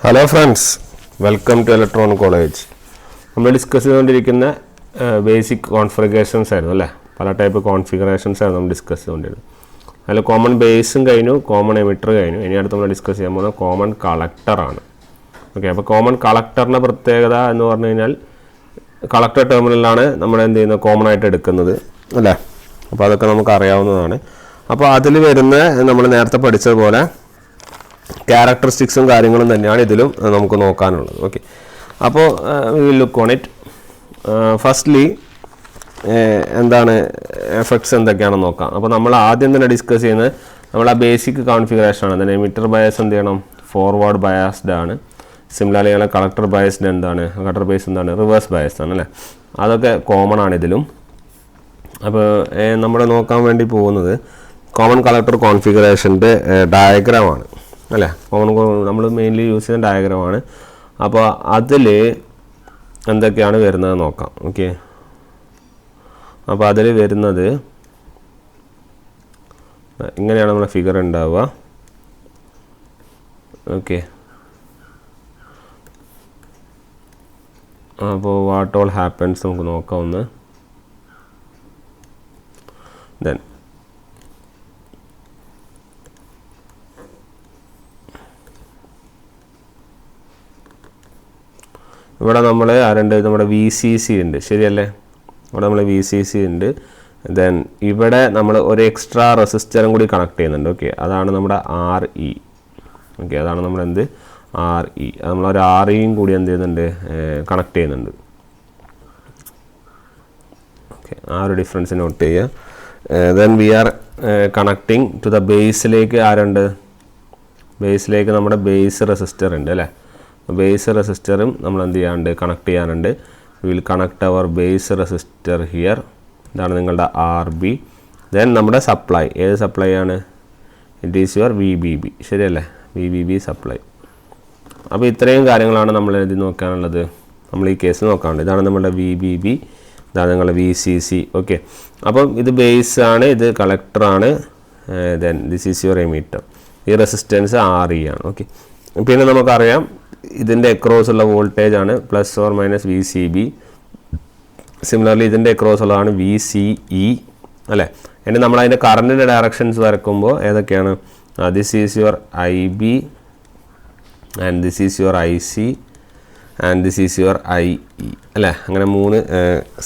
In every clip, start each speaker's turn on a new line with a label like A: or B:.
A: Hello friends, welcome to electron college. നമ്മൾ discuss ചെയ്തുകൊണ്ടിരിക്കുന്ന basic configurations ആയിരുന്നു അല്ലേ. പല ടൈപ്പ് കോൺഫിഗറേഷൻസ് ആയിരുന്നു നമ്മൾ ഡിസ്കസ് ചെയ്തുകൊണ്ടിരുന്നത്. അതിൽ കോമൺ ബേസും കഴിഞ്ഞു, കോമൺ എമിറ്റർ കഴിഞ്ഞു. ഇനി അടുത്ത് നമ്മൾ ഡിസ്കസ് ചെയ്യാൻ പോകുന്നത് കോമൺ കളക്ടറാണ്. ഓക്കെ, അപ്പോൾ കോമൺ കളക്ടറിൻ്റെ പ്രത്യേകത എന്ന് പറഞ്ഞു കഴിഞ്ഞാൽ കളക്ടർ ടെർമിനലാണ് നമ്മൾ എന്ത് ചെയ്യുന്നത്, കോമൺ ആയിട്ട് എടുക്കുന്നത് അല്ലേ. അപ്പോൾ അതൊക്കെ നമുക്ക് അറിയാവുന്നതാണ്. അപ്പോൾ അതിൽ വരുന്ന നമ്മൾ നേരത്തെ പഠിച്ചതുപോലെ ക്യാരക്ടറിസ്റ്റിക്സും കാര്യങ്ങളും തന്നെയാണ് ഇതിലും നമുക്ക് നോക്കാനുള്ളത്. ഓക്കെ, അപ്പോൾ we look on it. Firstly എന്താണ് എഫക്ട്സ് എന്തൊക്കെയാണെന്ന് നോക്കാം. അപ്പോൾ നമ്മൾ ആദ്യം തന്നെ ഡിസ്കസ് ചെയ്യുന്നത് നമ്മൾ ആ ബേസിക് കോൺഫിഗറേഷനാണ്. അതിന് എമിറ്റർ ബയസ് എന്ത് ചെയ്യണം, ഫോർവേഡ് ബയാസ്ഡ് ആണ്. സിമിലർലി ആണ് കളക്ടർ ബയസ്ഡ് എന്താണ്, കളക്ടർ ബേസ് എന്താണ്, റിവേഴ്സ് ബയസ്ഡ് ആണ് അല്ലേ. അതൊക്കെ കോമൺ ആണ് ഇതിലും. അപ്പോൾ നമ്മൾ നോക്കാൻ വേണ്ടി പോകുന്നത് കോമൺ കളക്ടർ കോൺഫിഗറേഷൻ്റെ ഡയഗ്രാമാണ് അല്ലേ. കോമൺ നമ്മൾ മെയിൻലി യൂസ് ചെയ്യുന്ന ഡയഗ്രമാണ്. അപ്പോൾ അതിൽ എന്തൊക്കെയാണ് വരുന്നത് നോക്കാം. ഓക്കെ, അപ്പോൾ അതിൽ വരുന്നത് ഇങ്ങനെയാണ് നമ്മുടെ ഫിഗർ ഉണ്ടാവുക. ഓക്കെ, അപ്പോൾ വാട്ട് ഓൾ ഹാപ്പൻസ് നമുക്ക് നോക്കാം ഒന്ന്. ദെൻ ഇവിടെ നമ്മൾ ആരുണ്ട്, നമ്മുടെ വി സി സി ഉണ്ട്, ശരിയല്ലേ. ഇവിടെ നമ്മൾ വി സി സി ഉണ്ട്. ദെൻ ഇവിടെ നമ്മൾ ഒരു എക്സ്ട്രാ റെസിസ്റ്ററും കൂടി കണക്ട് ചെയ്യുന്നുണ്ട്. ഓക്കെ, അതാണ് നമ്മുടെ ആർ ഇ. ഓക്കെ, അതാണ് നമ്മുടെ എന്ത്, ആർ ഇ. അത് നമ്മളൊരു ആർ ഇയും കൂടി എന്ത് ചെയ്യുന്നുണ്ട്, കണക്ട് ചെയ്യുന്നുണ്ട്. ഓക്കെ, ആ ഒരു ഡിഫറൻസ് നോട്ട് ചെയ്യുക. Then we are connecting to the ബേസിലേക്ക് ആരുണ്ട്, ബേസിലേക്ക് നമ്മുടെ ബേസ് റെസിസ്റ്റർ ഉണ്ട് അല്ലേ. ബേസ് റെസിസ്റ്ററും നമ്മൾ എന്ത് ചെയ്യാനുണ്ട്, കണക്ട് ചെയ്യാനുണ്ട്. Will connect our base resistor here. ഇതാണ് നിങ്ങളുടെ ആർ ബി. ദെൻ നമ്മുടെ സപ്ലൈ, ഏത് സപ്ലൈ ആണ്, it is your V B B, ശരിയല്ലേ, വി ബി ബി സപ്ലൈ. അപ്പോൾ ഇത്രയും കാര്യങ്ങളാണ് നമ്മൾ എഴുതി നോക്കാനുള്ളത്, നമ്മൾ ഈ കേസ് നോക്കാനുണ്ട്. ഇതാണ് നമ്മുടെ വി ബി ബി, ഇതാണ് നിങ്ങളുടെ വി സി സി. ഓക്കെ, അപ്പം ഇത് ബേസ് ആണ്, ഇത് കളക്ടറാണ്. Then this is your emitter. ഈ റെസിസ്റ്റൻസ് ആർ ഇ ആണ്. ഓക്കെ, പിന്നെ നമുക്കറിയാം ഇതിൻ്റെ അക്രോസ് ഉള്ള വോൾട്ടേജ് ആണ് plus or minus V C B. Similarly ഇതിൻ്റെ അക്രോസ് ഉള്ളതാണ് വി സി ഇ അല്ലേ. ഇനി നമ്മൾ അതിൻ്റെ കറണ്ടിൻ്റെ ഡയറക്ഷൻസ് വരക്കുമ്പോൾ ഏതൊക്കെയാണ്, this is your I B and this is your I C and this is your I E അല്ലേ. അങ്ങനെ 3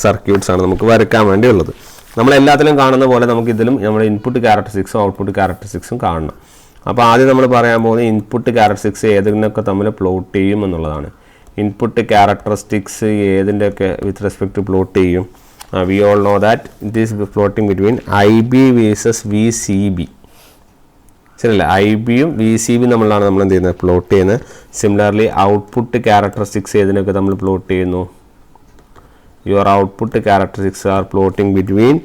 A: സർക്യൂട്ട്സ് ആണ് നമുക്ക് വരയ്ക്കാൻ വേണ്ടിയുള്ളത്. നമ്മളെല്ലാത്തിലും കാണുന്ന പോലെ നമുക്ക് ഇതിലും നമ്മുടെ ഇൻപുട്ട് ക്യാരക്ടറിസ്റ്റിക്സും ഔട്ട്പുട്ട് ക്യാരക്ടറിസ്റ്റിക്സും കാണണം. അപ്പോൾ ആദ്യം നമ്മൾ പറയാൻ പോകുന്നത് ഇൻപുട്ട് ക്യാരക്ടറിസ്റ്റിക്സ് ഏതിനൊക്കെ തമ്മിൽ പ്ലോട്ട് ചെയ്യും എന്നുള്ളതാണ്. ഇൻപുട്ട് ക്യാരക്ടറിസ്റ്റിക്സ് ഏതിൻ്റെയൊക്കെ വിത്ത് റെസ്പെക്ട് ടു പ്ലോട്ട് ചെയ്യും. We all know that it is plotting between I B versus V C B, ശരിയല്ലേ. ഐ ബിയും വി സി ബി നമ്മളാണ് നമ്മൾ എന്ത് ചെയ്യുന്നത്, പ്ലോട്ട് ചെയ്യുന്നത്. സിമിലർലി ഔട്ട്പുട്ട് ക്യാരക്ടറിസ്റ്റിക്സ് ഏതിനൊക്കെ നമ്മൾ പ്ലോട്ട് ചെയ്യുന്നു, your output characteristics are plotting between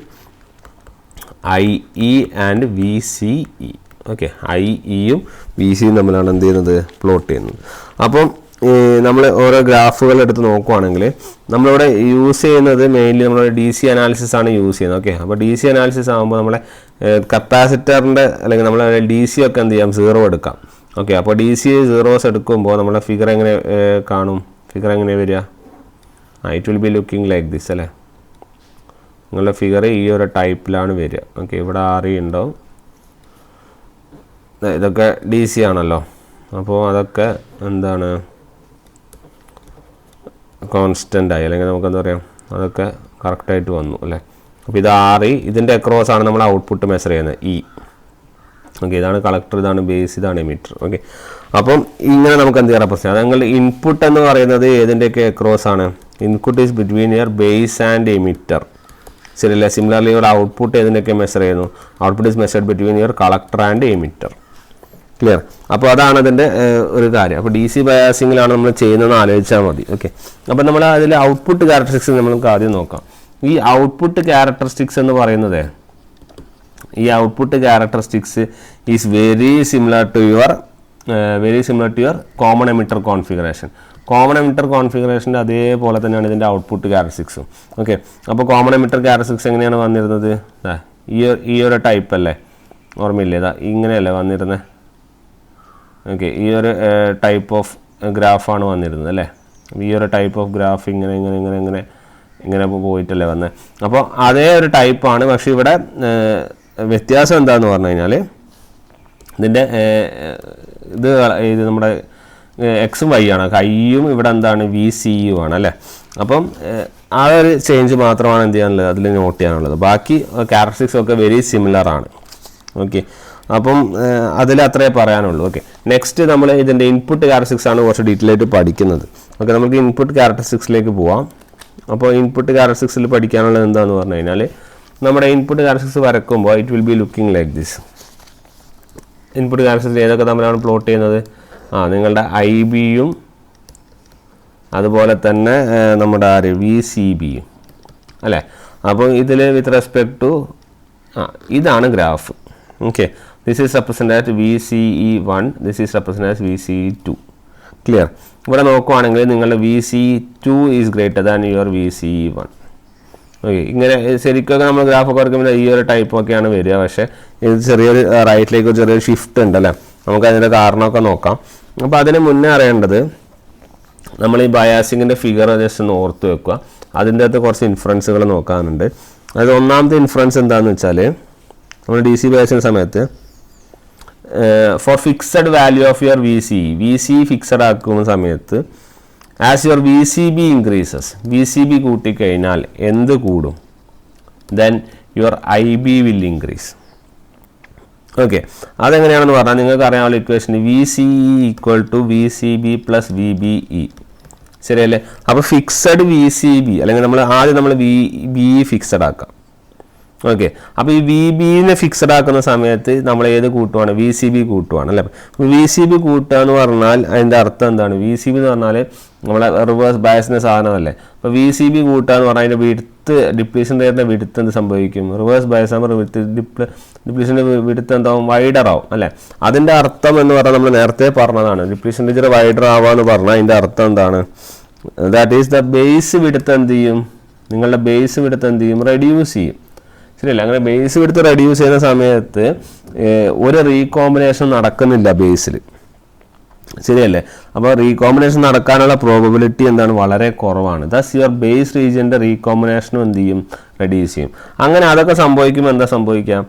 A: I E and V C E. Okay, I ഇയും വി സിയും തമ്മിലാണ് എന്ത് ചെയ്യുന്നത്, പ്ലോട്ട് ചെയ്യുന്നത്. അപ്പം നമ്മൾ ഓരോ ഗ്രാഫുകൾ എടുത്ത് നോക്കുവാണെങ്കിൽ നമ്മളിവിടെ യൂസ് ചെയ്യുന്നത് മെയിൻലി നമ്മൾ ഡി സി അനാലിസിസ് ആണ് യൂസ് ചെയ്യുന്നത്. ഓക്കെ, അപ്പോൾ ഡി സി അനാലിസിസ് ആകുമ്പോൾ നമ്മളെ കപ്പാസിറ്ററിൻ്റെ അല്ലെങ്കിൽ നമ്മൾ ഡി സി ഒക്കെ എന്ത് ചെയ്യാം, 0 എടുക്കാം. ഓക്കെ, അപ്പോൾ ഡി സി 0s എടുക്കുമ്പോൾ നമ്മളെ ഫിഗർ എങ്ങനെ കാണും, ഫിഗർ എങ്ങനെ വരിക, it will be looking like this അല്ലേ. നിങ്ങളുടെ ഫിഗർ ഈ ഒരു ടൈപ്പിലാണ് വരിക. ഓക്കെ, ഇവിടെ ആർ ഇ ഉണ്ടാവും, ഇതൊക്കെ ഡി സി ആണല്ലോ. അപ്പോൾ അതൊക്കെ എന്താണ് കോൺസ്റ്റൻ്റ് ആയി, അല്ലെങ്കിൽ നമുക്ക് എന്താ പറയുക, അതൊക്കെ കറക്റ്റായിട്ട് വന്നു അല്ലേ. അപ്പോൾ ഇത് ആർ ഇ, ഇതിൻ്റെ അക്രോസ് ആണ് നമ്മൾ ഔട്ട്പുട്ട് മെഷർ ചെയ്യുന്നത് ഇ. ഓക്കെ, ഇതാണ് കളക്ടർ, ഇതാണ് ബേസ്, ഇതാണ് എമിറ്റർ. ഓക്കെ, അപ്പം ഇങ്ങനെ നമുക്ക് എന്ത് ചെയ്യാൻ പ്രശ്നം, നിങ്ങൾ ഇൻപുട്ട് എന്ന് പറയുന്നത് ഏതിൻ്റെയൊക്കെ അക്രോസ് ആണ്, input is between your base and emitter, ശരിയല്ലേ. സിമിലർലി ഇവിടെ ഔട്ട്പുട്ട് ഏതിൻ്റെയൊക്കെ മെഷർ ചെയ്യുന്നു, output is measured between your collector and emitter. Clear. അപ്പോൾ അതാണ് അതിൻ്റെ ഒരു കാര്യം. അപ്പോൾ ഡി സി ബയാസിങ്ങിലാണ് നമ്മൾ ചെയ്യുന്നതെന്ന് ആലോചിച്ചാൽ മതി. ഓക്കെ, അപ്പോൾ നമ്മൾ അതിൽ ഔട്ട്പുട്ട് ക്യാരക്ടറിസ്റ്റിക്സ് നമുക്ക് ആദ്യം നോക്കാം. ഈ ഔട്ട്പുട്ട് ക്യാരക്ടറിസ്റ്റിക്സ് എന്ന് പറയുന്നത്, ഈ output characteristics is very similar to your common emitter configuration. Common emitter കോൺഫിഗറേഷൻ്റെ അതേപോലെ തന്നെയാണ് ഇതിൻ്റെ ഔട്ട്പുട്ട് ക്യാരക്ടറിസ്റ്റിക്സും. ഓക്കെ, അപ്പോൾ കോമൺ എമിറ്റർ ക്യാരക്ടറിസ്റ്റിക്സ് എങ്ങനെയാണ് വന്നിരുന്നത്, ഈ ഒരു ടൈപ്പ് അല്ലേ, ഓർമ്മയില്ലേ, ഇങ്ങനെയല്ലേ വന്നിരുന്നത്. ഓക്കെ, ഈ ഒരു ടൈപ്പ് ഓഫ് ഗ്രാഫാണ് വന്നിരുന്നത് അല്ലേ. ഈ ഒരു ടൈപ്പ് ഓഫ് ഗ്രാഫ് ഇങ്ങനെ പോയിട്ടല്ലേ വന്നത്. അപ്പോൾ അതേ ഒരു ടൈപ്പാണ്. പക്ഷേ ഇവിടെ വ്യത്യാസം എന്താണെന്ന് പറഞ്ഞു കഴിഞ്ഞാൽ ഇതിൻ്റെ ഇത് നമ്മുടെ എക്സും വൈ ആണ്. ഐയും ഇവിടെ എന്താണ് VCU ആണ് അല്ലേ. അപ്പം ആ ഒരു ചേഞ്ച് മാത്രമാണ് എന്ത് ചെയ്യാനുള്ളത്, അതിൽ നോട്ട് ചെയ്യാനുള്ളത്. ബാക്കി ക്യാരക്ടറിസ്റ്റിക്സ് ഒക്കെ വെരി സിമിലർ ആണ്. ഓക്കെ, അപ്പം അതിൽ അത്രേ പറയാനുള്ളൂ. ഓക്കെ, നെക്സ്റ്റ് നമ്മൾ ഇതിൻ്റെ ഇൻപുട്ട് ക്യാരക്ടറിസ്റ്റിക്സ് ആണ് കുറച്ച് ഡീറ്റെയിൽ ആയിട്ട് പഠിക്കുന്നത്. ഓക്കെ, നമുക്ക് ഇൻപുട്ട് ക്യാരക്ടറിസ്റ്റിക്സിലേക്ക് പോവാം. അപ്പോൾ ഇൻപുട്ട് ക്യാരക്ടറിസ്റ്റിക്സിൽ പഠിക്കാനുള്ളത് എന്താണെന്ന് പറഞ്ഞു കഴിഞ്ഞാൽ നമ്മുടെ ഇൻപുട്ട് ക്യാരക്ടറിസ്റ്റിക്സ് വരക്കുമ്പോൾ it will be looking like this. Input characteristics ഏതൊക്കെ തമ്മിലാണ് പ്ലോട്ട് ചെയ്യുന്നത്? നിങ്ങളുടെ IBയും അതുപോലെ തന്നെ നമ്മുടെ VCBയും അല്ലേ. അപ്പോൾ ഇതിൽ വിത്ത് റെസ്പെക്ട് ടു ഇതാണ് graph. Okay, this is represent at VCE1, this is represent at VCE2. Clear? ഇവിടെ നോക്കുവാണെങ്കിൽ നിങ്ങളുടെ VCE2 is greater than your VCE1. Okay, ഇങ്ങനെ ശരിക്കൊക്കെ നമ്മൾ ഗ്രാഫൊക്കെ വരയ്ക്കുമ്പോൾ ഈ ഒരു ടൈപ്പൊക്കെയാണ് വരിക. പക്ഷേ ഇത് ചെറിയൊരു റൈറ്റിലേക്ക് ചെറിയൊരു ഷിഫ്റ്റ് ഉണ്ട് അല്ലേ. നമുക്ക് അതിൻ്റെ കാരണമൊക്കെ നോക്കാം. അപ്പോൾ അതിന് മുന്നേ അറിയേണ്ടത് നമ്മൾ ഈ ബയാസിങ്ങിൻ്റെ ഫിഗർ ജസ്റ്റ് ഒന്ന് ഓർത്ത് വെക്കുക. അതിൻ്റെ അകത്ത് കുറച്ച് ഇൻഫറൻസുകൾ നോക്കാനുണ്ട്. അത് ഒന്നാമത്തെ ഇൻഫറൻസ് എന്താണെന്ന് വെച്ചാൽ നമ്മൾ DC ബയാസിൻ്റെ സമയത്ത് for fixed value of your VCE fixed ആക്കുന്ന സമയത്ത് as your VCB increases, VCB കൂട്ടിക്കഴിഞ്ഞാൽ എന്ത് കൂടും? Then your IB will increase. Okay, അതെങ്ങനെയാണെന്ന് പറഞ്ഞാൽ നിങ്ങൾക്ക് അറിയാനുള്ള equation VCE equal to VCB plus VBE. ശരിയല്ലേ? അപ്പോൾ ഫിക്സഡ് VCB അല്ലെങ്കിൽ നമ്മൾ VBE ഫിക്സഡ് ആക്കാം. ഓക്കെ, അപ്പോൾ ഈ VBനെ ഫിക്സഡ് ആക്കുന്ന സമയത്ത് നമ്മൾ ഏത് കൂട്ടുവാണ്? VCB കൂട്ടുവാണ് അല്ലേ. VCB കൂട്ടുക എന്ന് പറഞ്ഞാൽ അതിൻ്റെ അർത്ഥം എന്താണ്? VCB എന്ന് പറഞ്ഞാൽ നമ്മളെ റിവേഴ്സ് ബയസിൻ്റെ സാധനമല്ലേ. അപ്പോൾ VCB കൂട്ടുക എന്ന് പറഞ്ഞാൽ അതിൻ്റെ വിഡ്ത്ത്, ഡിപ്ലീഷൻ റേറ്റിൻ്റെ വിഡ്ത്ത് എന്ത് സംഭവിക്കും? റിവേഴ്സ് ബയസ് ആകുമ്പോൾ ഡിപ്ലീഷൻ്റെ വിഡ്ത്ത് എന്താവും? വൈഡർ ആവും അല്ലേ. അതിൻ്റെ അർത്ഥം എന്ന് പറഞ്ഞാൽ നമ്മൾ നേരത്തെ പറഞ്ഞതാണ്, ഡിപ്ലീഷൻ റേറ്റ് വൈഡർ ആവാന്ന് പറഞ്ഞാൽ അതിൻ്റെ അർത്ഥം എന്താണ്? That is the base width എന്ത് ചെയ്യും? നിങ്ങളുടെ ബേസ് വിഡ്ത്ത് എന്ത് ചെയ്യും? റെഡ്യൂസ് ചെയ്യും. ശരിയല്ല? അങ്ങനെ ബേസ് വിഡ്ത്ത് റെഡ്യൂസ് ചെയ്യുന്ന സമയത്ത് ഒരു റീകോമ്പിനേഷൻ നടക്കുന്നില്ല ബേസിൽ. ശരിയല്ലേ? അപ്പോൾ റീകോമ്പിനേഷൻ നടക്കാനുള്ള പ്രോബബിലിറ്റി എന്താണ്? വളരെ കുറവാണ്. ദസ് യുവർ ബേസ് റീജിയൻ്റെ റീകോമ്പിനേഷനും എന്ത് ചെയ്യും? റെഡ്യൂസ് ചെയ്യും. അങ്ങനെ അതൊക്കെ സംഭവിക്കുമ്പോൾ എന്താ സംഭവിക്കാം?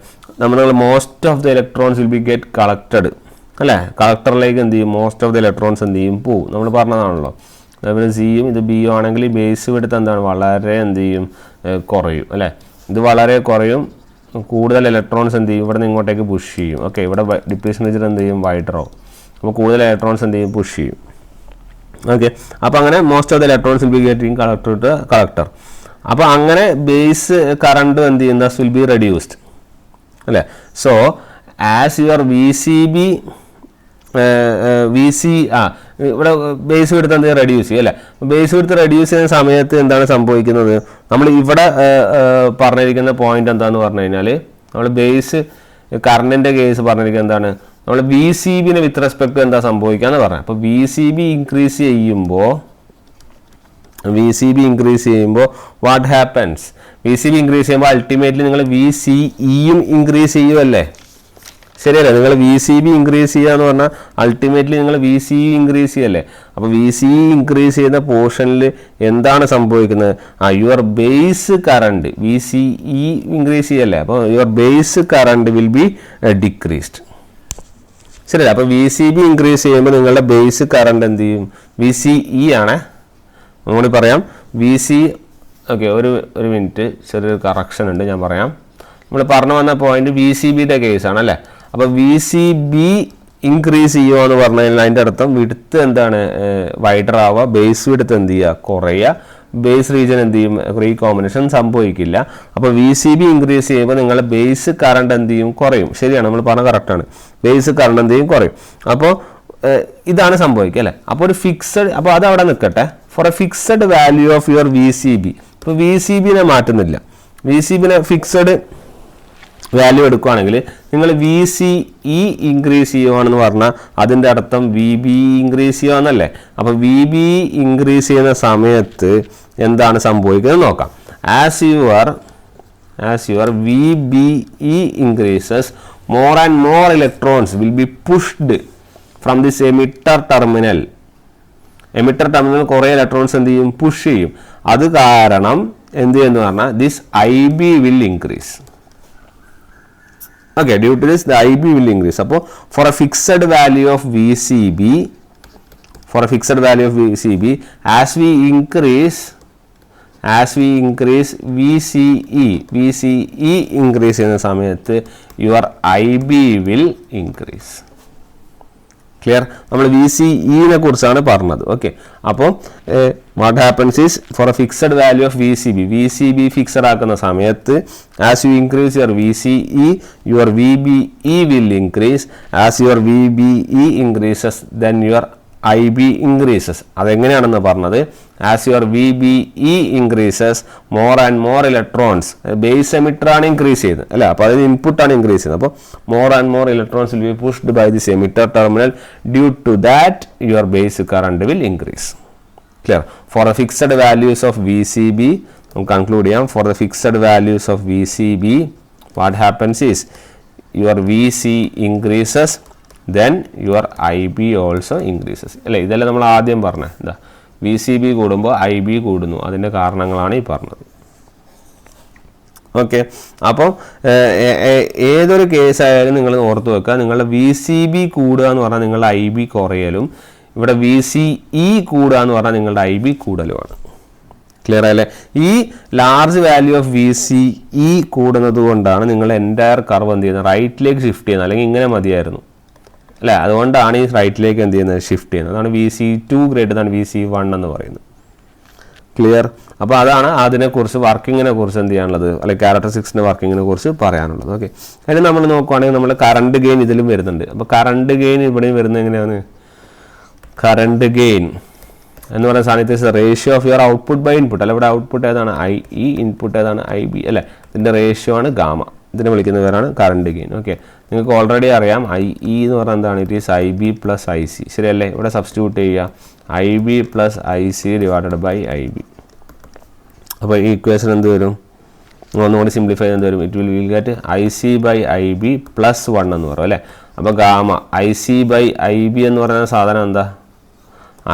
A: നമ്മൾ most of the electrons will B get collected അല്ലേ. കളക്ടറിലേക്ക് എന്ത് ചെയ്യും? മോസ്റ്റ് ഓഫ് ദി ഇലക്ട്രോൺസ് എന്ത് ചെയ്യും? പോവും. നമ്മൾ പറഞ്ഞതാണല്ലോ. അതേപോലെ സിയും ഇത് ബിയും ആണെങ്കിൽ ബേസ് വിഡ്ത്ത് എന്താണ്? വളരെ എന്ത് ചെയ്യും? കുറയും അല്ലേ. ഇത് വളരെ കുറയും. കൂടുതൽ ഇലക്ട്രോൺസ് എന്ത് ചെയ്യും? ഇവിടെ നിന്ന് ഇങ്ങോട്ടേക്ക് പുഷ് ചെയ്യും. ഓക്കെ, ഇവിടെ ഡിപ്ലീഷൻ റീജിയൻ എന്ത് ചെയ്യും? വൈഡർ ആവും. അപ്പോൾ കൂടുതൽ ഇലക്ട്രോൺസ് എന്ത് ചെയ്യും? പുഷ് ചെയ്യും. ഓക്കെ, അപ്പോൾ അങ്ങനെ most of the electrons will be getting collector to collector. അപ്പോൾ അങ്ങനെ ബേസ് കറണ്ട് എന്ത് ചെയ്യും? ദസ് വിൽ ബി റെഡ്യൂസ്ഡ് അല്ലേ. സോ ആസ് യുവർ ഇവിടെ ബേസ് വിഡ്ത്ത് എന്ത് റെഡ്യൂസ് ചെയ്യും അല്ലേ. ബേസ് വിഡ്ത്ത് റെഡ്യൂസ് ചെയ്യുന്ന സമയത്ത് എന്താണ് സംഭവിക്കുന്നത്? നമ്മൾ ഇവിടെ പറഞ്ഞിരിക്കുന്ന പോയിന്റ് എന്താണെന്ന് പറഞ്ഞു കഴിഞ്ഞാൽ നമ്മൾ ബേസ് കറണ്ടിൻ്റെ കേസ് പറഞ്ഞിരിക്കുന്നത് എന്താണ്? നമ്മൾ VCBനെ വിത്ത് റെസ്പെക്ട് എന്താ സംഭവിക്കാന്ന് പറഞ്ഞത്. അപ്പോൾ VCB ഇൻക്രീസ് ചെയ്യുമ്പോൾ വാട്ട് ഹാപ്പൻസ്? VCB ഇൻക്രീസ് ചെയ്യുമ്പോൾ അൾട്ടിമേറ്റ്ലി നിങ്ങൾ VCEയും ഇൻക്രീസ് ചെയ്യുമല്ലേ. ശരിയല്ലേ? നിങ്ങൾ VCB ഇൻക്രീസ് ചെയ്യുക എന്ന് പറഞ്ഞാൽ അൾട്ടിമേറ്റ്ലി നിങ്ങൾ VCE ഇൻക്രീസ് ചെയ്യല്ലേ. അപ്പോൾ VCE ഇൻക്രീസ് ചെയ്യുന്ന പോർഷനിൽ എന്താണ് സംഭവിക്കുന്നത്? Your base current VCE increase ചെയ്യല്ലേ. അപ്പോൾ your base current will be decreased. ശരിയല്ലേ? അപ്പോൾ VCB ഇൻക്രീസ് ചെയ്യുമ്പോൾ നിങ്ങളുടെ ബേസ് കറണ്ട് എന്ത് ചെയ്യും? VCE ആണ്. ഒന്നുകൂടി പറയാം, ഓക്കെ, ഒരു മിനിറ്റ്, ചെറിയൊരു കറക്ഷൻ ഉണ്ട്, ഞാൻ പറയാം. നമ്മൾ പറഞ്ഞു വന്ന പോയിന്റ് VCBയുടെ കേസാണ് അല്ലേ. അപ്പോൾ VCB ഇൻക്രീസ് ചെയ്യുക എന്ന് പറഞ്ഞു കഴിഞ്ഞാൽ അതിൻ്റെ അർത്ഥം വിഡ്ത്ത് എന്താണ്? വൈഡർ ആവുക. ബേസ് വിഡ്ത്ത് എന്ത് ചെയ്യുക? കുറയുക. ബേസ് റീജിയൻ എന്ത് ചെയ്യും? റീകോമ്പിനേഷൻ സംഭവിക്കില്ല. അപ്പോൾ VCB ഇൻക്രീസ് ചെയ്യുമ്പോൾ നിങ്ങളുടെ ബേസ് കറണ്ട് എന്ത് ചെയ്യും? കുറയും. ശരിയാണ്, നമ്മൾ പറഞ്ഞ കറക്റ്റാണ്. ബേസ് കറണ്ട് എന്ത് ചെയ്യും? കുറയും. അപ്പോൾ ഇതാണ് സംഭവിക്കുക അല്ലേ. അപ്പോൾ ഒരു ഫിക്സഡ്, അപ്പോൾ അത് അവിടെ നിൽക്കട്ടെ. For a fixed value of your VCB, ഇപ്പോൾ VCBനെ മാറ്റുന്നില്ല. VCBനെ ഫിക്സഡ് വാല്യൂ എടുക്കുകയാണെങ്കിൽ നിങ്ങൾ VCE ഇൻക്രീസ് ചെയ്യുകയാണെന്ന് പറഞ്ഞാൽ അതിൻ്റെ അർത്ഥം VBE ഇൻക്രീസ് ചെയ്യുകയെന്നല്ലേ. അപ്പോൾ VBE ഇൻക്രീസ് ചെയ്യുന്ന സമയത്ത് എന്താണ് സംഭവിക്കുന്നത് നോക്കാം. As your VBE increases, more and more electrons will be pushed from this emitter terminal emitter terminal കുറേ ഇലക്ട്രോൺസ് എന്ത് ചെയ്യും, പുഷ് ചെയ്യും. അത് കാരണം എന്ത് ചെയ്യുമെന്ന് പറഞ്ഞാൽ this IB will increase. Okay, due to this the IB will increase. അപ്പോൾ for a fixed value of VCB, as we increase VCE increase ചെയ്യുന്ന സമയത്ത് your IB will increase. Clear? നമ്മൾ VCE കുറിച്ചാണ് പറഞ്ഞത്. ഓക്കെ, അപ്പോൾ what happens is for a fixed value of VCB fixed ആക്കുന്ന സമയത്ത് as you increase your VCE your VBE will increase. As your VBE increases then your IB increases. അതെങ്ങനെയാണെന്ന് പറഞ്ഞത്, as your VBE increases more and more electrons, base എമിറ്ററാണ് increase ചെയ്യുന്നത് അല്ലേ, അപ്പോൾ അതിന് ഇൻപുട്ടാണ് ഇൻക്രീസ് ചെയ്യുന്നത്. അപ്പോൾ more and more electrons will be pushed by this emitter terminal, due to that your base current will increase. Clear? For the fixed values of VCB നമുക്ക് conclude ചെയ്യാം. For the fixed values of VCB what happens is your VC increases then your IB also increases. അല്ലേ, ഇതെല്ലാം നമ്മൾ ആദ്യം പറഞ്ഞത്. എന്താ, VCB കൂടുമ്പോൾ IB കൂടുന്നു. അതിൻ്റെ കാരണങ്ങളാണ് ഈ പറഞ്ഞത്. ഓക്കെ, അപ്പോൾ ഏതൊരു കേസായാലും നിങ്ങൾ ഓർത്ത് വെക്കുക, നിങ്ങളുടെ VCB കൂടുക എന്ന് പറഞ്ഞാൽ നിങ്ങളുടെ IB കുറയലും, ഇവിടെ VCE കൂടുക എന്ന് പറഞ്ഞാൽ നിങ്ങളുടെ IB കൂടലുമാണ്. ക്ലിയർ ആയല്ലേ? ഈ ലാർജ് വാല്യൂ ഓഫ് VCE കൂടുന്നത് കൊണ്ടാണ് നിങ്ങൾ എൻ്റയർ കർവ് എന്ത് ചെയ്യുന്നത്, റൈറ്റിലേക്ക് ഷിഫ്റ്റ് ചെയ്യുന്നത്. അല്ലെങ്കിൽ ഇങ്ങനെ മതിയായിരുന്നു അല്ലേ, അതുകൊണ്ടാണ് ഈ റൈറ്റിലേക്ക് എന്ത് ചെയ്യുന്നത്, ഷിഫ്റ്റ് ചെയ്യുന്നത്. അതാണ് VC2 ഗ്രേറ്റർ ദാൻ VC1 എന്ന് പറയുന്നത്. ക്ലിയർ? അപ്പോൾ അതാണ് അതിനെക്കുറിച്ച് വർക്കിങ്ങിനെ കുറിച്ച് എന്ത് ചെയ്യാനുള്ളത്, അല്ലെങ്കിൽ ക്യാരക്ടറിസ്റ്റിക്സിൻ്റെ വർക്കിങ്ങിനെ കുറിച്ച് പറയാനുള്ളത്. ഓക്കെ, അതിന് നമ്മൾ നോക്കുവാണെങ്കിൽ നമ്മൾ കറണ്ട് ഗെയിൻ ഇതിലും വരുന്നുണ്ട്. അപ്പോൾ കറണ്ട് ഗെയിൻ ഇവിടെയും വരുന്നത് എങ്ങനെയാണ്, കറണ്ട് ഗെയിൻ എന്ന് പറയുന്ന സാധനത്തിൽ ratio of your output by input. അല്ല, ഇവിടെ ഔട്ട്പുട്ട് ഏതാണ്, IE, ഇൻപുട്ട് ഏതാണ്, IB അല്ലേ, ഇതിൻ്റെ റേഷ്യോ ആണ് ഗാമ. ഇതിനെ വിളിക്കുന്ന പേരാണ് കറണ്ട് ഗെയിൻ. ഓക്കെ, നിങ്ങൾക്ക് ഓൾറെഡി അറിയാം IE എന്ന് പറഞ്ഞാൽ എന്താണ്, it is IB plus IC. ശരിയല്ലേ? ഇവിടെ സബ്സ്റ്റിറ്റ്യൂട്ട് ചെയ്യുക, IB plus IC divided by IB. അപ്പോൾ ഈ ഇക്വേഷൻ എന്ത് വരും, ഒന്നുകൂടി സിംപ്ലിഫൈ എന്ത് വരും, it will get IC by IB plus 1 എന്ന് പറയും അല്ലേ. അപ്പോൾ ഗാമ IC ബൈ IB എന്ന് പറയുന്ന സാധനം എന്താ,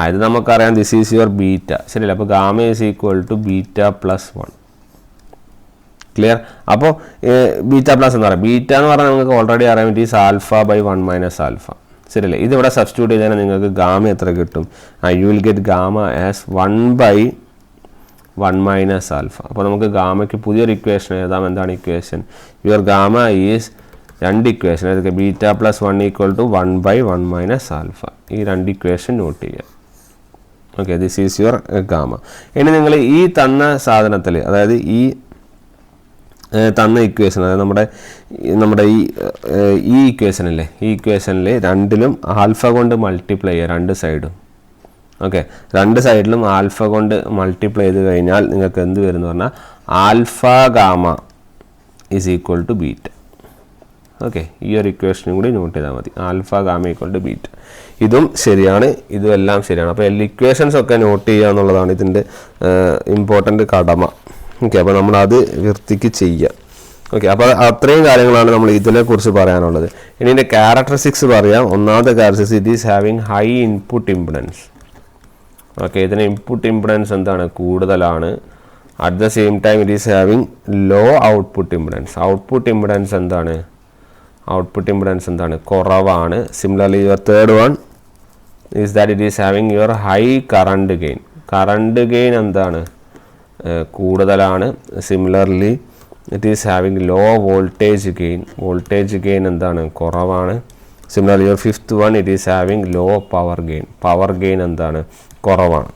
A: ഇത് നമുക്കറിയാം, ദിസ് ഈസ് യുവർ ബീറ്റ. ശരിയല്ലേ? അപ്പോൾ gamma is equal to beta plus 1. Clear? അപ്പോൾ ബീറ്റ പ്ലസ് എന്ന് പറയാം. ബീറ്റ എന്ന് പറഞ്ഞാൽ നിങ്ങൾക്ക് ഓൾറെഡി അറിയാം, it is alpha by 1 minus alpha. ശരിയല്ലേ? ഇതിവിടെ സബ്സ്റ്റിറ്റ്യൂട്ട് ചെയ്താൽ നിങ്ങൾക്ക് ഗാമ എത്ര കിട്ടും, you will get gamma as 1 by 1 minus alpha. അപ്പോൾ നമുക്ക് ഗാമയ്ക്ക് പുതിയൊരു ഇക്വേഷൻ എഴുതാം. എന്താണ് ഇക്വേഷൻ, യുവർ ഗാമ ഈസ് രണ്ട് ഇക്വേഷൻ, അതൊക്കെ beta plus 1 equal to 1 by 1 minus alpha. ഈ രണ്ട് ഇക്വേഷൻ നോട്ട് ചെയ്യുക. Okay, this is your gamma. ഇനി നിങ്ങൾ ഈ തന്ന സാധനത്തിൽ, അതായത് ഈ തന്ന ഇക്വേഷൻ, അതായത് നമ്മുടെ ഈ ഇക്വേഷനല്ലേ, ഈ ഇക്വേഷനിൽ രണ്ടിലും ആൽഫ കൊണ്ട് മൾട്ടിപ്ലൈ ചെയ്യുക, രണ്ട് സൈഡും. ഓക്കെ, രണ്ട് സൈഡിലും ആൽഫ കൊണ്ട് മൾട്ടിപ്ലൈ ചെയ്ത് കഴിഞ്ഞാൽ നിങ്ങൾക്ക് എന്ത് വരും എന്ന് പറഞ്ഞാൽ alpha gamma is equal to beta. Okay, ഈ ഒരു ഇക്വേഷനും കൂടി നോട്ട് ചെയ്താൽ മതി, alpha gamma equal to beta. ഇതും ശരിയാണ്, ഇതും എല്ലാം ശരിയാണ്. അപ്പോൾ ഇക്വേഷൻസ് ഒക്കെ നോട്ട് ചെയ്യുക എന്നുള്ളതാണ് ഇതിൻ്റെ ഇമ്പോർട്ടൻ്റ് കടമ. ഓക്കെ, അപ്പോൾ നമ്മളത് വൃത്തിക്ക് ചെയ്യുക. ഓക്കെ, അപ്പോൾ അത്രയും കാര്യങ്ങളാണ് നമ്മൾ ഇതിനെക്കുറിച്ച് പറയാനുള്ളത്. ഇനി ഇതിൻ്റെ ക്യാരക്ടറിസ്റ്റിക്സ് പറയാം. ഒന്നാമത്തെ characteristics, it is having high input impedance. Okay, ഇതിന് ഇൻപുട്ട് ഇംപിഡൻസ് എന്താണ്, കൂടുതലാണ്. At the same time it is having low output impedance. Output impedance എന്താണ്, കുറവാണ്. Similarly your third one is that it is having your high current gain. Current gain എന്താണ്, കൂടുതലാണ്. Similarly it is having low voltage gain. Voltage gain എന്താണ്, കുറവാണ്. Similarly your fifth one it is having low power gain. Power gain എന്താണ്, കുറവാണ്.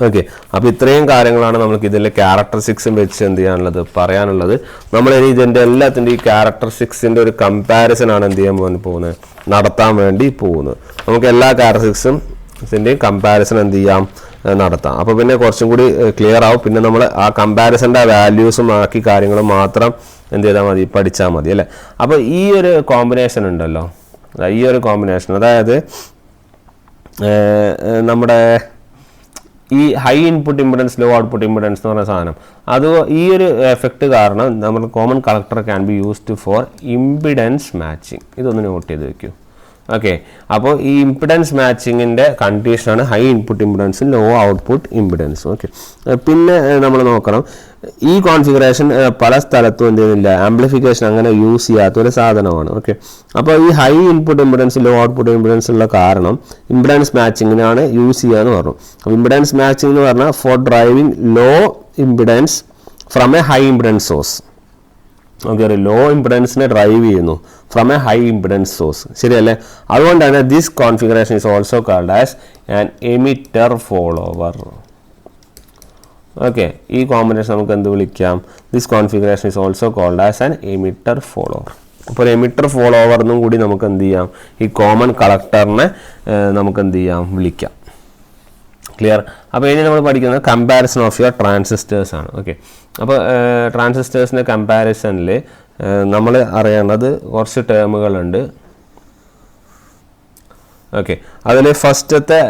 A: Okay, അപ്പോൾ ഇത്രയും കാര്യങ്ങളാണ് നമുക്ക് ഇതിലെ ക്യാരക്ടറിസ്റ്റിക്സും വെച്ച് എന്ത് ചെയ്യാനുള്ളത്, പറയാനുള്ളത്. നമ്മളിനി ഇതിൻ്റെ എല്ലാത്തിൻ്റെ ഈ ക്യാരക്ടറിസ്റ്റിക്സിൻ്റെ ഒരു കമ്പാരിസനാണ് എന്ത് ചെയ്യാൻ പോകുന്നത്, നടത്താൻ വേണ്ടി പോകുന്നത്. നമുക്ക് എല്ലാ ക്യാരക്ടറിസ്റ്റിക്സിൻ്റെയും കമ്പാരിസൺ എന്ത് ചെയ്യാം, നടത്താം. അപ്പോൾ പിന്നെ കുറച്ചും കൂടി ക്ലിയർ ആവും. പിന്നെ നമ്മൾ ആ കമ്പാരിസൻ്റെ വാല്യൂസും ആക്കി കാര്യങ്ങളും മാത്രം എന്ത് ചെയ്താൽ മതി, പഠിച്ചാൽ മതി അല്ലേ. അപ്പോൾ ഈ ഒരു കോമ്പിനേഷൻ ഉണ്ടല്ലോ, ഈ ഒരു കോമ്പിനേഷൻ, അതായത് നമ്മുടെ ഈ high input impedance low output impedance എന്ന് പറയുന്ന സാധനം, അത് ഈ ഒരു എഫക്റ്റ് കാരണം നമ്മുടെ common collector can be used for impedance matching. ഇതൊന്ന് നോട്ട് ചെയ്ത് വെക്കൂ. ഓക്കെ. അപ്പോൾ ഈ ഇംപിഡൻസ് മാച്ചിങ്ങിൻ്റെ കണ്ടീഷനാണ് ഹൈ ഇൻപുട്ട് ഇംപിഡൻസും ലോ ഔട്ട്പുട്ട് ഇംപിഡൻസും. ഓക്കെ. പിന്നെ നമ്മൾ നോക്കണം, ഈ കോൺഫിഗറേഷൻ പല സ്ഥലത്തും എന്ത് ചെയ്യുന്നില്ല, ആംപ്ലിഫിക്കേഷൻ അങ്ങനെ യൂസ് ചെയ്യാത്തൊരു സാധനമാണ്. ഓക്കെ. അപ്പോൾ ഈ high input impedance low output impedance ഉള്ള കാരണം ഇംപിഡൻസ് മാച്ചിങ്ങിനാണ് യൂസ് ചെയ്യുക എന്ന് പറഞ്ഞു. അപ്പോൾ ഇംപിഡൻസ് മാച്ചിങ് എന്ന് പറഞ്ഞാൽ for driving low impedance from a high impedance source. Okay, ഒരു ലോ ഇംപിഡൻസിനെ ഡ്രൈവ് ചെയ്യുന്നു from a high impedance source, ശരിയല്ലേ? അതുകൊണ്ടാണ് this configuration is also called as an emitter follower. Okay, ഈ കോമ്പിനേഷൻ നമുക്ക് എന്ത് വിളിക്കാം? This configuration is also called as an emitter follower. അപ്പോൾ ഒരു എമിറ്റർ ഫോളോവർ എന്നും കൂടി നമുക്ക് എന്ത് ചെയ്യാം, ഈ കോമൺ കളക്ടറിനെ നമുക്ക് എന്ത് ചെയ്യാം, വിളിക്കാം. ക്ലിയർ? അപ്പോൾ ഇനി നമ്മൾ പഠിക്കുന്നത് കമ്പാരിസൺ ഓഫ് യുവർ ട്രാൻസിസ്റ്റേഴ്സ് ആണ്. ഓക്കെ. അപ്പോൾ ട്രാൻസിസ്റ്റേഴ്സിൻ്റെ കമ്പാരിസണിൽ നമ്മൾ അറിയേണ്ടത് കുറച്ച് ടേമുകളുണ്ട്. ഓക്കെ, അതിൽ ഫസ്റ്റത്തെ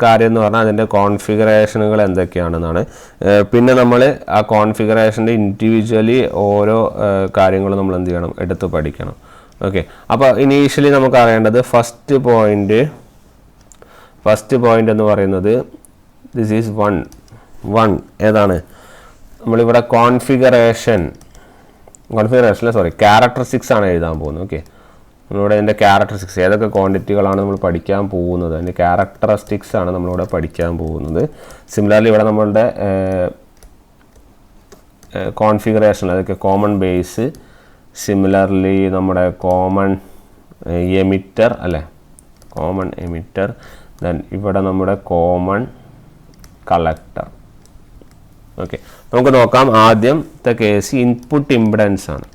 A: കാര്യം എന്ന് പറഞ്ഞാൽ അതിൻ്റെ കോൺഫിഗറേഷനുകൾ എന്തൊക്കെയാണെന്നാണ്. പിന്നെ നമ്മൾ ആ കോൺഫിഗറേഷൻ്റെ ഇൻഡിവിജ്വലി ഓരോ കാര്യങ്ങളും നമ്മൾ എന്ത് ചെയ്യണം, എടുത്ത് പഠിക്കണം. ഓക്കെ. അപ്പോൾ ഇനീഷ്യലി നമുക്ക് അറിയേണ്ടത് ഫസ്റ്റ് പോയിൻ്റ് എന്ന് പറയുന്നത് ദിസ് ഈസ് വൺ ഏതാണ്, നമ്മളിവിടെ ക്യാരക്ടറിസ്റ്റിക്സ് ആണ് എഴുതാൻ പോകുന്നത്. ഓക്കെ, നമ്മളിവിടെ ഇതിൻ്റെ ക്യാരക്ടറിസ്റ്റിക്സ് ഏതൊക്കെ ക്വാണ്ടിറ്റികളാണ് നമ്മൾ പഠിക്കാൻ പോകുന്നത്, അതിൻ്റെ ക്യാരക്ടറിസ്റ്റിക്സ് ആണ് നമ്മളിവിടെ പഠിക്കാൻ പോകുന്നത്. സിമിലർലി ഇവിടെ നമ്മളുടെ കോൺഫിഗറേഷൻ അതൊക്കെ കോമൺ ബേസ്, സിമിലർലി നമ്മുടെ കോമൺ എമിറ്റർ അല്ലേ, കോമൺ എമിറ്റർ, ദെൻ ഇവിടെ നമ്മുടെ കോമൺ കളക്ടർ. ഓക്കെ, നമുക്ക് നോക്കാം. ആദ്യത്തെ കേസ് ഇൻപുട്ട് ഇംപിഡൻസ് ആണ്.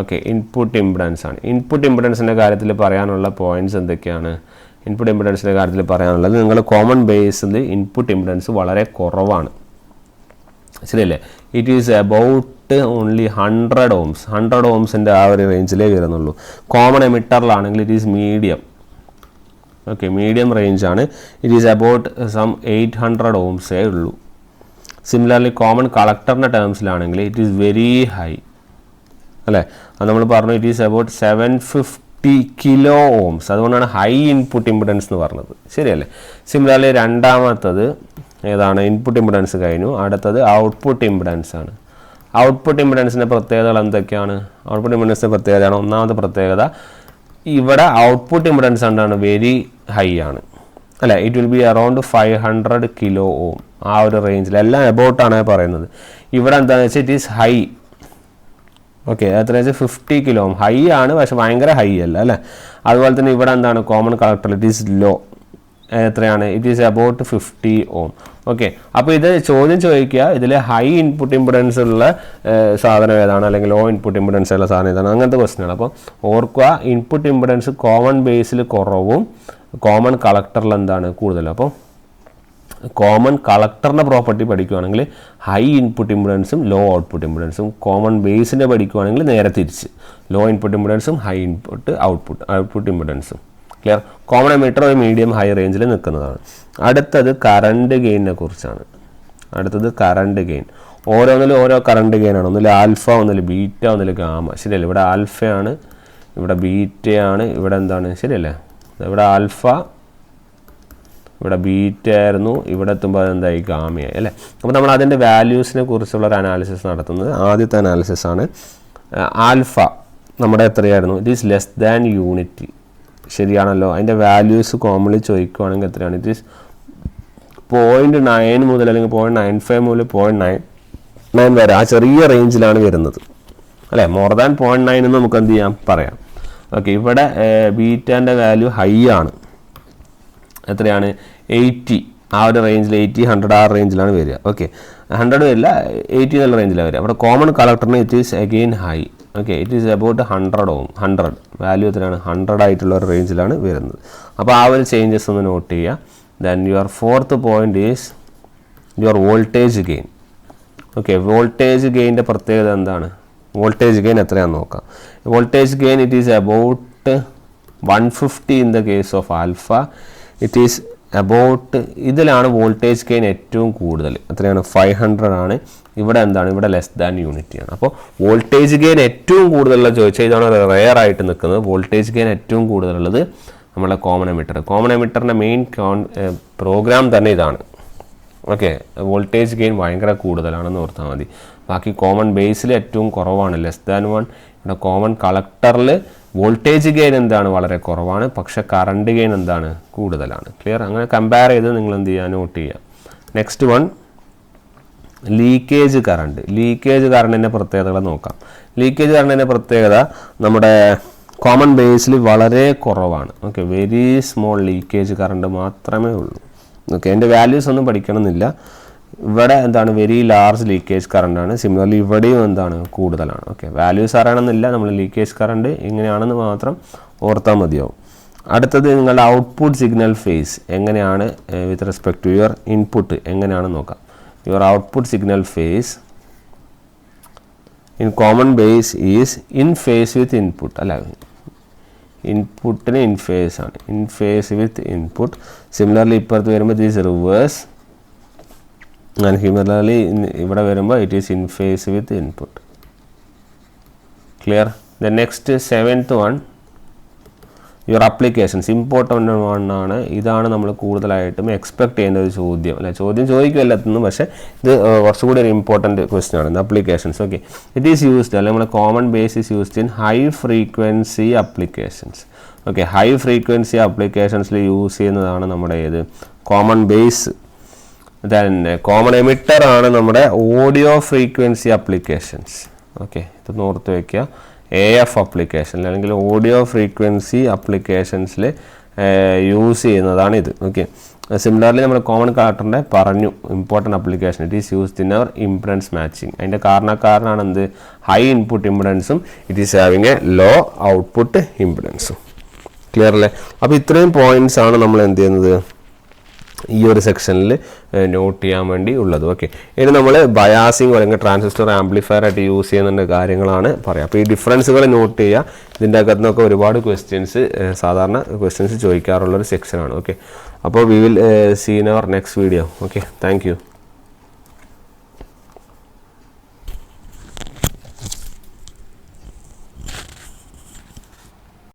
A: ഓക്കെ, ഇൻപുട്ട് ഇംപിഡൻസിൻ്റെ കാര്യത്തിൽ പറയാനുള്ള പോയിന്റ്സ് എന്തൊക്കെയാണ്? ഇൻപുട്ട് ഇംപിഡൻസിൻ്റെ കാര്യത്തിൽ പറയാനുള്ളത്, നിങ്ങൾ കോമൺ ബേസിൽ ഇൻപുട്ട് ഇംപിഡൻസ് വളരെ കുറവാണ്, ശരിയല്ലേ? It is about only 100 ohms. 100 ohmസിൻ്റെ ആ ഒരു റേഞ്ചിലേ വരുന്നുള്ളൂ. കോമൺ എമിറ്ററിലാണെങ്കിൽ it is medium. Okay, medium റേഞ്ചാണ്. ഇറ്റ് ഈസ് അബൌട്ട് സം 800 ohmsേ ഉള്ളൂ. സിമിലർലി കോമൺ കളക്ടറിൻ്റെ ടേംസിലാണെങ്കിൽ ഇറ്റ് ഈസ് വെരി ഹൈ അല്ലേ, അത് നമ്മൾ പറഞ്ഞു. It is about 750 kilo ohms. അതുകൊണ്ടാണ് ഹൈ ഇൻപുട്ട് ഇംപിഡൻസ് എന്ന് പറഞ്ഞത്, ശരിയല്ലേ? സിമിലർലി രണ്ടാമത്തത് ഏതാണ്? ഇൻപുട്ട് ഇംപിഡൻസ് കഴിഞ്ഞു. അടുത്തത് ഔട്ട്പുട്ട് ഇംപിഡൻസ് ആണ്. ഔട്ട്പുട്ട് ഇംപിഡൻസിൻ്റെ പ്രത്യേകതകൾ എന്തൊക്കെയാണ്? ഔട്ട്പുട്ട് ഇംപിഡൻസിൻ്റെ പ്രത്യേകതയാണ്, ഒന്നാമത്തെ പ്രത്യേകത ഇവിടെ ഔട്ട്പുട്ട് ഇംപിഡൻസ് എന്താണ്, വെരി ഹൈ ആണ് അല്ലേ. It will B around 500 kilo ohm. ആ ഒരു റേഞ്ചിൽ എല്ലാം എബൌട്ടാണ് പറയുന്നത്. ഇവിടെ എന്താണെന്ന് വെച്ചാൽ ഇറ്റ് ഈസ് ഹൈ. ഓക്കെ, എത്രയാണെന്ന് വെച്ചാൽ 50 kilo ohm. ഹൈ ആണ്, പക്ഷെ ഭയങ്കര ഹൈ അല്ല അല്ലേ. അതുപോലെ തന്നെ ഇവിടെ എന്താണ്, common collector it is low. എത്രയാണ്? It is about 50 ohm. Okay, അപ്പോൾ ഇത് ചോദ്യം ചോദിക്കുക, ഇതിൽ ഹൈ ഇൻപുട്ട് ഇംപിഡൻസ് ഉള്ള സാധനം ഏതാണ്, അല്ലെങ്കിൽ ലോ ഇൻപുട്ട് ഇംപിഡൻസ് ഉള്ള സാധനം ഏതാണ്, അങ്ങനത്തെ ക്വസ്റ്റ്യനാണ്. അപ്പോൾ ഓർക്കുക, ഇൻപുട്ട് ഇംപിഡൻസ് കോമൺ ബേസിൽ കുറവും കോമൺ കളക്ടറിൽ എന്താണ് കൂടുതൽ. അപ്പോൾ കോമൺ കളക്ടറിൻ്റെ പ്രോപ്പർട്ടി പഠിക്കുകയാണെങ്കിൽ ഹൈ ഇൻപുട്ട് ഇംപിഡൻസും ലോ ഔട്ട്പുട്ട് ഇംപിഡൻസും, കോമൺ ബേസിൻ്റെ പഠിക്കുകയാണെങ്കിൽ നേരെ തിരിച്ച് ലോ ഇൻപുട്ട് ഇംപിഡൻസും ഹൈ ഇൻപുട്ട് ഔട്ട്പുട്ട് ഇംപിഡൻസും. ക്ലിയർ? കോമൺ എമിറ്റർ ഒരു മീഡിയം ഹൈ റേഞ്ചിൽ നിൽക്കുന്നതാണ്. അടുത്തത് കറണ്ട് ഗെയിനിനെ കുറിച്ചാണ്. ഓരോന്നിലും ഓരോ കറണ്ട് ഗെയിനാണ്. ഒന്നിൽ ആൽഫ, ഒന്നിൽ ബീറ്റ, ഒന്നിൽ ഗാമ, ശരിയല്ലേ? ഇവിടെ ആൽഫയാണ്, ഇവിടെ ബീറ്റയാണ്, ഇവിടെ എന്താണ്, ശരിയല്ലേ? ഇവിടെ ആൽഫ, ഇവിടെ ബീറ്റ ആയിരുന്നു, ഇവിടെ എത്തുമ്പോൾ അതെന്തായി, ഗാമയായി അല്ലേ. അപ്പോൾ നമ്മൾ അതിൻ്റെ വാല്യൂസിനെ കുറിച്ചുള്ള ഒരു അനാലിസിസ് നടത്തുന്നത്. ആദ്യത്തെ അനാലിസിസ് ആണ്. ആൽഫ നമ്മുടെ എത്രയായിരുന്നു? It is less than unity, ശരിയാണല്ലോ. അതിൻ്റെ വാല്യൂസ് കോമൺലി ചോദിക്കുകയാണെങ്കിൽ എത്രയാണ്? ഇറ്റ് ഈസ് 0.9 മുതൽ അല്ലെങ്കിൽ 0.95 മുതൽ 0.99 വരെ, ആ ചെറിയ റേഞ്ചിലാണ് വരുന്നത് അല്ലേ. മോർ ദാൻ 0.9 എന്ന് നമുക്ക് എന്ത് ചെയ്യാം, പറയാം. ഓക്കെ, ഇവിടെ ബീറ്റാൻ്റെ വാല്യൂ ഹൈ ആണ്. എത്രയാണ്? 80. ആ ഒരു റേഞ്ചിൽ 80, 100 ആ റേഞ്ചിലാണ് വരിക. ഓക്കെ, 100 വരില്ല, 80 എന്നുള്ള റേഞ്ചിലാണ് വരിക. അവിടെ കോമൺ കളക്ടറിന് it is again high. Okay, it is about 100 ohm. 100 value എത്രയാണ്? 100 ആയിട്ടുള്ള ഒരു റേഞ്ചിലാണ് വരുന്നത്. അപ്പോൾ ആ ഒരു ചേഞ്ചസ് ഒന്ന് നോട്ട് ചെയ്യുക. Then your fourth point is your voltage gain. Okay, voltage ഗെയിൻ്റെ പ്രത്യേകത എന്താണ്? വോൾട്ടേജ് ഗെയിൻ എത്രയാണെന്ന് നോക്കാം. Voltage gain it is about 150 in the case of alpha. It is about, ഇതിലാണ് വോൾട്ടേജ് ഗെയിൻ ഏറ്റവും കൂടുതൽ. എത്രയാണ്? 500 ആണ്. ഇവിടെ എന്താണ്, ഇവിടെ ലെസ് ദാൻ യൂണിറ്റിയാണ്. അപ്പോൾ വോൾട്ടേജ് ഗെയിൻ ഏറ്റവും കൂടുതലുള്ള ചോദിച്ചാൽ ഇതാണ് റെയർ ആയിട്ട് നിൽക്കുന്നത്. വോൾട്ടേജ് ഗെയിൻ ഏറ്റവും കൂടുതലുള്ളത് നമ്മളെ കോമൺ എമിറ്റർ. കോമൺ എമിറ്ററിൻ്റെ മെയിൻ പ്രോഗ്രാം തന്നെ ഇതാണ്. ഓക്കെ, വോൾട്ടേജ് ഗെയിൻ ഭയങ്കര കൂടുതലാണെന്ന് ഓർത്താൽ മതി. ബാക്കി കോമൺ ബേസിൽ ഏറ്റവും കുറവാണ്, ലെസ് ദാൻ 1. ഇവിടെ കോമൺ കളക്ടറിൽ വോൾട്ടേജ് ഗെയിൻ എന്താണ്, വളരെ കുറവാണ്. പക്ഷെ കറണ്ട് ഗെയിൻ എന്താണ്, കൂടുതലാണ്. ക്ലിയർ? അങ്ങനെ കമ്പയർ ചെയ്ത് നിങ്ങൾ എന്ത് ചെയ്യുക, നോട്ട് ചെയ്യുക. Next one, leakage current. Leakage കറണ്ടിൻ്റെ പ്രത്യേകതകൾ നോക്കാം. ലീക്കേജ് കറണ്ടിൻ്റെ പ്രത്യേകത നമ്മുടെ കോമൺ ബേസിൽ വളരെ കുറവാണ്. Okay, very small leakage current മാത്രമേ ഉള്ളൂ. ഓക്കെ, അതിൻ്റെ വാല്യൂസ് ഒന്നും പഠിക്കണമെന്നില്ല. ഇവിടെ എന്താണ്, വെരി ലാർജ് ലീക്കേജ് കറണ്ടാണ്. സിമിലർലി ഇവിടെയും എന്താണ്, കൂടുതലാണ്. ഓക്കെ, വാല്യൂസ് അറിയണമെന്നില്ല, നമ്മൾ ലീക്കേജ് കറണ്ട് ഇങ്ങനെയാണെന്ന് മാത്രം ഓർത്താൽ മതിയാവും. അടുത്തത് നിങ്ങളുടെ ഔട്ട്പുട്ട് സിഗ്നൽ ഫേസ് എങ്ങനെയാണ് with respect to your input എങ്ങനെയാണെന്ന് നോക്കാം. Your output signal phase in common base is in phase with input. അല്ല, ഇൻപുട്ടിന് ഇൻ ഫേസ് ആണ്, in phase with input. Similarly ഇപ്പുറത്ത് വരുമ്പോൾ it is reverse, and similarly ഇവിടെ വരുമ്പോൾ it is in phase with input. Clear? The next 7th one, your applications. Important one ആണ്. ഇതാണ് നമ്മൾ കൂടുതലായിട്ടും എക്സ്പെക്ട് ചെയ്യുന്ന ഒരു ചോദ്യം. അല്ല, ചോദ്യം ചോദിക്കും എല്ലാത്തിനും, പക്ഷേ ഇത് കുറച്ചുകൂടി ഒരു ഇമ്പോർട്ടൻറ്റ് ക്വസ്റ്റ്യൻ ആണ്. Applications. Okay, it is used, അല്ലെങ്കിൽ നമ്മുടെ common base is used in high frequency applications. Okay, high frequency അപ്ലിക്കേഷൻസിൽ യൂസ് ചെയ്യുന്നതാണ് നമ്മുടെ ഏത്, കോമൺ ബേസ്. തന്നെ കോമൺ എമിറ്റർ ആണ് നമ്മുടെ ഓഡിയോ ഫ്രീക്വൻസി അപ്ലിക്കേഷൻസ്. ഓക്കെ, ഇത് ഓർത്ത് വയ്ക്കുക. AF അപ്ലിക്കേഷൻ അല്ലെങ്കിൽ ഓഡിയോ ഫ്രീക്വൻസി അപ്ലിക്കേഷൻസിൽ യൂസ് ചെയ്യുന്നതാണ് ഇത്. ഓക്കെ, സിമിലർലി നമ്മൾ കോമൺ കളക്ടറിൻ്റെ പറഞ്ഞു important application, it is used in our impedance matching. അതിൻ്റെ കാരണക്കാരനാണ് എന്ത്, ഹൈ ഇൻപുട്ട് ഇംപെഡൻസും it is having a low output ഇംപെഡൻസും. ക്ലിയർ അല്ലേ? അപ്പോൾ ഇത്രയും പോയിൻറ്റ്സ് ആണ് നമ്മൾ എന്ത് ചെയ്യുന്നത്, ഈ ഒരു സെക്ഷനിൽ നോട്ട് ചെയ്യാൻ വേണ്ടി ഉള്ളത്. ഓക്കെ, ഇനി നമ്മൾ ബയാസിങ് അല്ലെങ്കിൽ ട്രാൻസിസ്റ്റർ ആംപ്ലിഫയർ ആയിട്ട് യൂസ് ചെയ്യുന്ന കാര്യങ്ങളാണ് പറയാം. അപ്പോൾ ഈ ഡിഫറൻസുകൾ നോട്ട് ചെയ്യുക. ഇതിൻ്റെ അകത്തു നിന്നൊക്കെ ഒരുപാട് ക്വസ്റ്റ്യൻസ്, സാധാരണ ക്വസ്റ്റ്യൻസ് ചോദിക്കാറുള്ളൊരു സെക്ഷനാണ്. ഓക്കെ, അപ്പോൾ we will see in our next video. Okay, thank U.